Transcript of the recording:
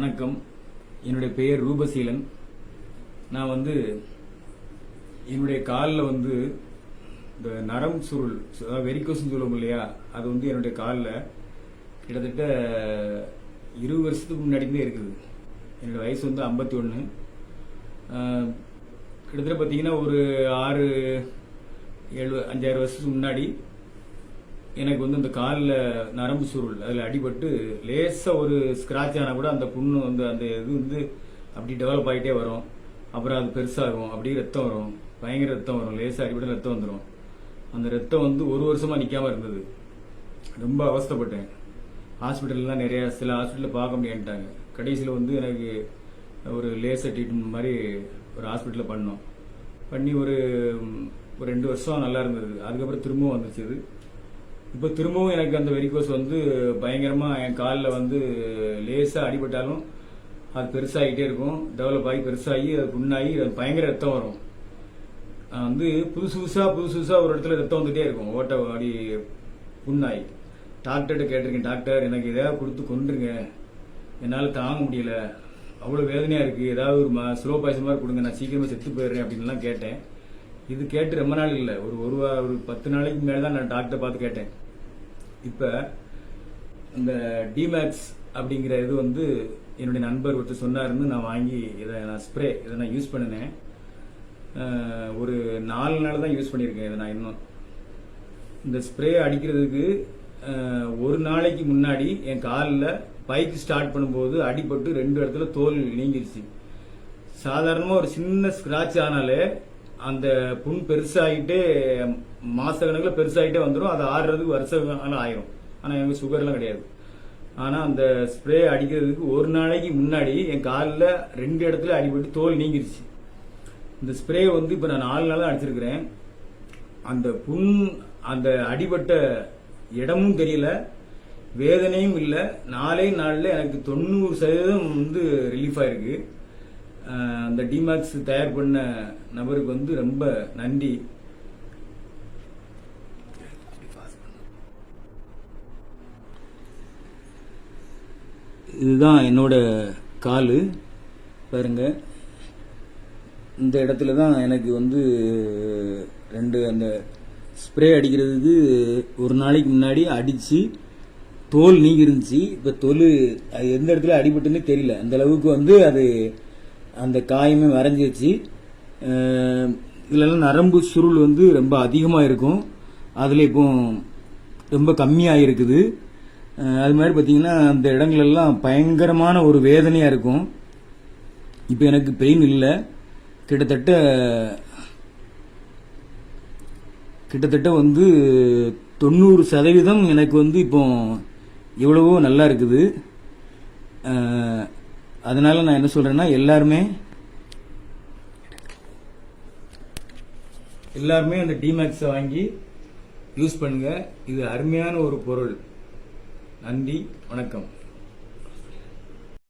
வணக்கம். என்னுடைய பெயர் ரூபசீலன். நான் என்னுடைய காலில் இந்த நரம்பு சுருள், அதாவது வெரிகோஸ்ன்னு சொல்லுவோம் இல்லையா, அது என்னுடைய காலில் கிட்டத்தட்ட 20 வருஷத்துக்கு முன்னாடியே இருக்குது. என்னோட வயசு 51. கிட்டத்தட்ட பார்த்தீங்கன்னா ஒரு 5-6 வருஷத்துக்கு முன்னாடி எனக்கு இந்த காலில் நரம்பு சுருள் அதில் அடிபட்டு லேசாக ஒரு ஸ்க்ராட்ச் ஆனால் கூட அந்த புண்ணு அந்த இது அப்படி டெவலப் ஆகிட்டே வரும். அப்புறம் அது பெருசாகும், அப்படியே ரத்தம் வரும், பயங்கர ரத்தம் வரும். லேசாக அடிபட்டு ரத்தம் வந்துடும். அந்த ரத்தம் 1 வருஷமாக நிற்காமல் இருந்தது. ரொம்ப அவஸ்தைப்பட்டேன். ஹாஸ்பிட்டல்லாம் சில ஹாஸ்பிட்டலில் பார்க்க முடியான்ட்டாங்க. கடைசியில் எனக்கு ஒரு லேசர் ட்ரீட்மெண்ட் மாதிரி ஒரு ஹாஸ்பிட்டலில் பண்ணி ஒரு 2 வருஷம் நல்லா இருந்தது. அதுக்கப்புறம் திரும்பவும் வந்துச்சு. இப்போ திரும்பவும் எனக்கு அந்த வெரிகோஸ் பயங்கரமாக என் காலில் லேசாக அடிபட்டாலும் அது பெருசாகிட்டே இருக்கும். டெவலப் ஆகி பெருசாகி அது புண்ணாகி அது பயங்கர ரத்தம் வரும். புதுசு புதுசாக ஒரு இடத்துல ரத்தம் வந்துகிட்டே இருக்கும். ஓட்ட அடி புண்ணாகி டாக்டர்கிட்ட கேட்டிருக்கேன், டாக்டர் எனக்கு எதாவது கொடுத்து கொண்டுருங்க, என்னால் தாங்க முடியல, அவ்வளோ வேதனையாக இருக்குது, ஏதாவது ஒரு ஸ்லோ பாய்சன் மாதிரி கொடுங்க, நான் சீக்கிரமாக செத்து போயிடுறேன் அப்படின்லாம் கேட்டேன். இது கேட்டு ரொம்ப நாள் இல்லை, ஒரு 10 நாளைக்கு மேலே தான் நான் டாக்டரை பார்த்து கேட்டேன். இப்போ இந்த டிமேக்ஸ் அப்படிங்கிற இது என்னுடைய நண்பர் ஒருத்தர் சொன்னாருன்னு நான் வாங்கி இதை நான் யூஸ் பண்ணினேன். ஒரு 4 நாள் தான் யூஸ் பண்ணியிருக்கேன். இதை நான் இன்னும் இந்த ஸ்ப்ரே அடிக்கிறதுக்கு ஒரு நாளைக்கு முன்னாடி என் காலில் பைக் ஸ்டார்ட் பண்ணும்போது அடிபட்டு 2 இடத்துல தோல் நீங்கிருச்சு. சாதாரணமாக ஒரு சின்ன ஸ்க்ராட்ச் ஆனாலே அந்த புண் பெருசாகிட்டே மாசக்கணக்கில் பெருசாகிட்டே வந்துடும். அது ஆடுறதுக்கு வருஷம் ஆயிரும். ஆனால் எனக்கு சுகர்லாம் கிடையாது. ஆனால் அந்த ஸ்ப்ரே அடிக்கிறதுக்கு ஒரு நாளைக்கு முன்னாடி என் காலில் 2 இடத்துல அடிபட்டு தோல் நீங்கிருச்சு. இந்த ஸ்ப்ரே இப்போ நான் 4 நாள் தான் அடிச்சிருக்கிறேன். அந்த புண் அந்த அடிபட்ட இடமும் தெரியல, வேதனையும் இல்லை. 4 நாளில் எனக்கு 90% ரிலீஃப் ஆயிருக்கு. அந்த டிமேக்ஸ் தயார் பண்ண நபருக்கு ரொம்ப நன்றி. இதுதான் என்னோட காலு பாருங்க. இந்த இடத்துல தான் எனக்கு 2 அந்த ஸ்ப்ரே அடிக்கிறதுக்கு ஒரு நாளைக்கு முன்னாடி அடித்து தோல் நீங்கி இருந்துச்சு. இப்போ தோல் அது எந்த இடத்துல அடிபட்டுன்னு தெரியல. அந்த அளவுக்கு அது அந்த காயமே வரைஞ்சிருச்சு. இதுலலாம் நரம்பு சுருள் ரொம்ப அதிகமாக இருக்கும். அதில் இப்போ ரொம்ப கம்மியாக இருக்குது. அது மாதிரி பார்த்தீங்கன்னா அந்த இடங்களெல்லாம் பயங்கரமான ஒரு வேதனையாக இருக்கும். இப்போ எனக்கு பெயின் இல்லை. கிட்டத்தட்ட 90% எனக்கு இப்போ எவ்வளவோ நல்லா இருக்குது. அதனால நான் என்ன சொல்றேன்னா, எல்லாருமே அந்த டிமேக்ஸை வாங்கி யூஸ் பண்ணுங்க. இது அருமையான ஒரு பொருள். நன்றி, வணக்கம்.